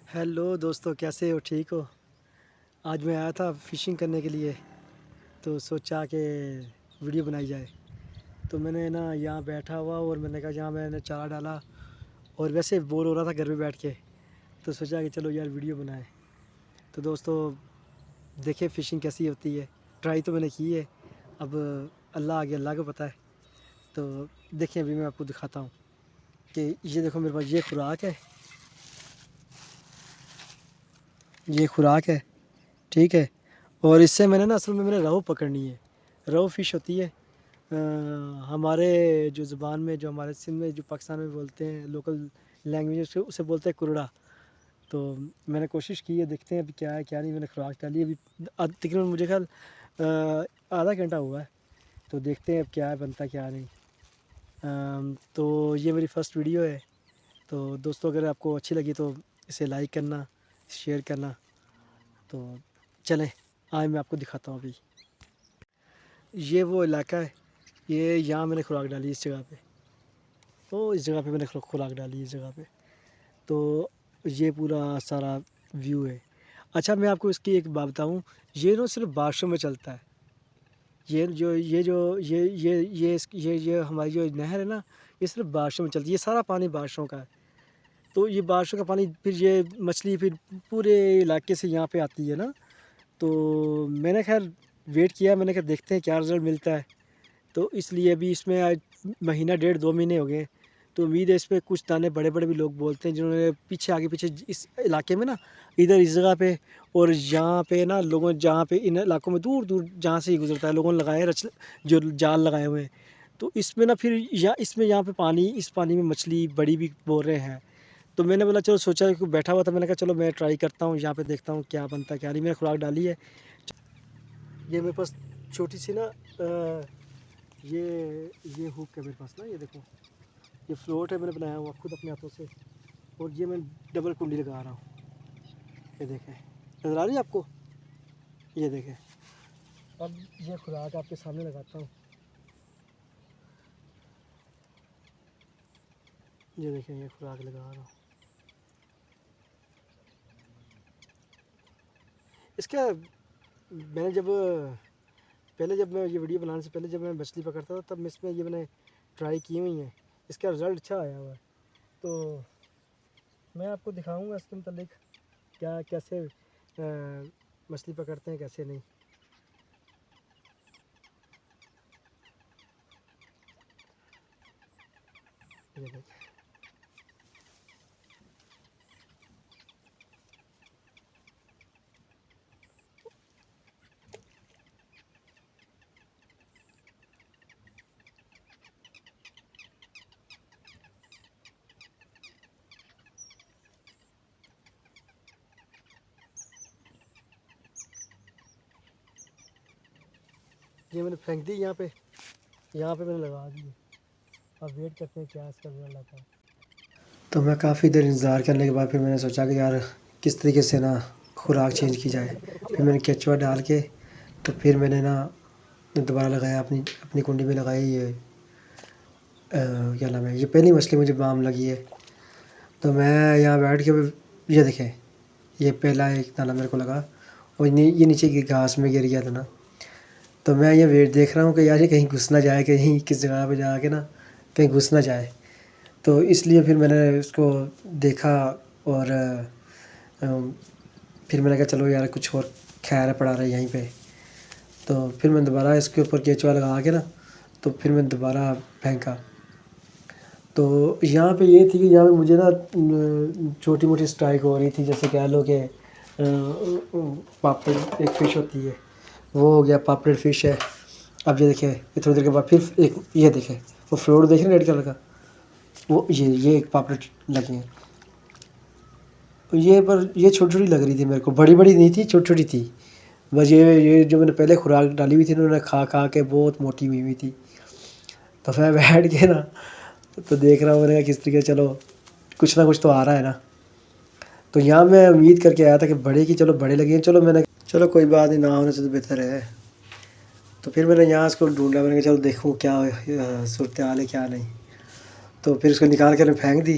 Hello दोस्तों, कैसे हो? ठीक हो? आज मैं आया था फ़िशिंग करने के लिए, तो सोचा कि वीडियो बनाई जाए। तो मैंने ना यहाँ बैठा हुआ और मैंने कहा यहाँ मैंने चारा डाला और वैसे बोर हो रहा था घर में बैठ के, तो सोचा कि चलो यार वीडियो बनाए। तो दोस्तों देखें फ़िशिंग कैसी होती है। ट्राई तो मैंने की है, अब अल्लाह आगे, अल्लाह को पता है। तो देखें अभी मैं आपको दिखाता हूँ कि ये देखो मेरे पास ये खुराक है, ये खुराक है, ठीक है। और इससे मैंने ना असल में मैंने रोहू पकड़नी है। रोहू फ़िश होती है हमारे जो ज़ुबान में, जो हमारे सिंध में, जो पाकिस्तान में बोलते हैं लोकल लैंग्वेज, उसे उसे बोलते हैं कुरड़ा। तो मैंने कोशिश की है, देखते हैं अभी क्या है क्या नहीं। मैंने खुराक डाली अभी तकरीबन मुझे ख्याल आधा घंटा हुआ है, तो देखते हैं अब क्या है बनता क्या नहीं। तो ये मेरी फ़र्स्ट वीडियो है। तो दोस्तों अगर आपको अच्छी लगी तो इसे लाइक करना, शेयर करना। तो चलें आज मैं आपको दिखाता हूँ। अभी ये वो इलाका है, ये यहाँ मैंने खुराक डाली इस जगह पे। तो इस जगह पे मैंने खुराक डाली इस जगह पे। तो ये पूरा सारा व्यू है। अच्छा मैं आपको इसकी एक बात बताऊँ, ये ना सिर्फ बारिशों में चलता है। ये हमारी जो नहर है ना, ये सिर्फ बारिशों में चलती है। ये सारा पानी बारिशों का है। तो ये बारिशों का पानी फिर ये मछली फिर पूरे इलाके से यहाँ पे आती है ना। तो मैंने खैर वेट किया, मैंने कहा देखते हैं क्या रिज़ल्ट मिलता है। तो इसलिए अभी इसमें आज महीना डेढ़ 2 महीने हो गए हैं। तो उम्मीद है इस पे कुछ दाने बड़े-बड़े भी लोग बोलते हैं जिन्होंने पीछे आगे पीछे इस इलाके में ना, इधर इस जगह पे और यहाँ पे ना लोगों, जहाँ पे इन इलाकों में दूर-दूर जहाँ से ये गुज़रता है लोगों ने लगाए जो जाल लगाए हुए हैं। तो इसमें ना फिर यहाँ पे पानी, इस पानी में मछली बड़ी भी बोल रहे हैं। तो मैंने बोला चलो, सोचा कि बैठा हुआ था, मैंने कहा चलो मैं ट्राई करता हूँ, यहाँ पे देखता हूँ क्या बनता है क्या नहीं। मैंने खुराक डाली है। ये मेरे पास छोटी सी ना ये हुक है मेरे पास ना, ये देखो ये फ्लोट है, मैंने बनाया हुआ खुद अपने हाथों से। और ये मैं डबल कुंडी लगा रहा हूँ, ये देखें, नज़र आ रही है आपको? ये देखें। अब ये खुराक आपके सामने लगाता हूँ, ये देखें, ये खुराक लगा रहा हूँ। इसका मैंने जब मैं ये वीडियो बनाने से पहले जब मैं मछली पकड़ता था, तब मैं इसमें ये मैंने ट्राई की हुई है। इसका रिज़ल्ट अच्छा आया हुआ है। तो मैं आपको दिखाऊंगा इसके मतलब क्या कैसे मछली पकड़ते हैं कैसे नहीं। ये देखिए, ये मैंने फेंक दी यहाँ पे मैंने लगा दी। अब वेट करते हैं क्या इसका रिजल्ट आता है। तो मैं काफ़ी देर इंतज़ार करने के बाद फिर मैंने सोचा कि यार किस तरीके से ना खुराक चेंज की जाए। फिर मैंने केचुआ डाल के तो फिर मैंने ना दोबारा लगाया, अपनी अपनी कुंडी में लगाई। ये क्या नाम है, ये पहली मछली मुझे बाम लगी है। तो मैं यहाँ बैठ के ये देखें, ये पहला एक दाना मेरे को लगा और ये नीचे की घास में गिर गया था ना। तो मैं ये वेट देख रहा हूँ कि यार ये कहीं घुस ना जाए, कहीं किस जगह पे जाके ना कहीं घुस ना जाए। तो इसलिए फिर मैंने उसको देखा और फिर मैंने कहा चलो यार कुछ और खैर पड़ा रहा है यहीं पे। तो फिर मैं दोबारा इसके ऊपर केचुआ लगा के ना, तो फिर मैं दोबारा फेंका। तो यहाँ पे ये थी कि यहाँ पे मुझे ना छोटी मोटी स्ट्राइक हो रही थी, जैसे कह लो कि पापड़ एक फ़िश होती है, वो हो गया, पापलेट फ़िश है। अब ये देखें, ये थोड़ी देर के बाद फिर एक ये देखें, वो फ्लोट देख रहे हैं रेड कलर का, वो ये एक पापलेट लगी है। ये पर ये छोटी छोटी लग रही थी मेरे को, बड़ी बड़ी नहीं थी, छोटी छोटी थी। बस ये जो मैंने पहले खुराक डाली हुई थी उन्होंने खा खा के बहुत मोटी हुई हुई थी। तो मैं बैठ के ना तो देख रहा हूँ, मैंने कहा किस तरीके चलो कुछ ना कुछ तो आ रहा है ना। तो यहाँ मैं उम्मीद करके आया था कि बड़े की, चलो बड़े लगे, चलो कोई बात नहीं, ना होने से तो बेहतर है। तो फिर मैंने यहाँ इसको ढूंढा, मैंने कहा चलो देखूँ क्या सूरत हाल है क्या नहीं। तो फिर उसको निकाल कर फेंक दी।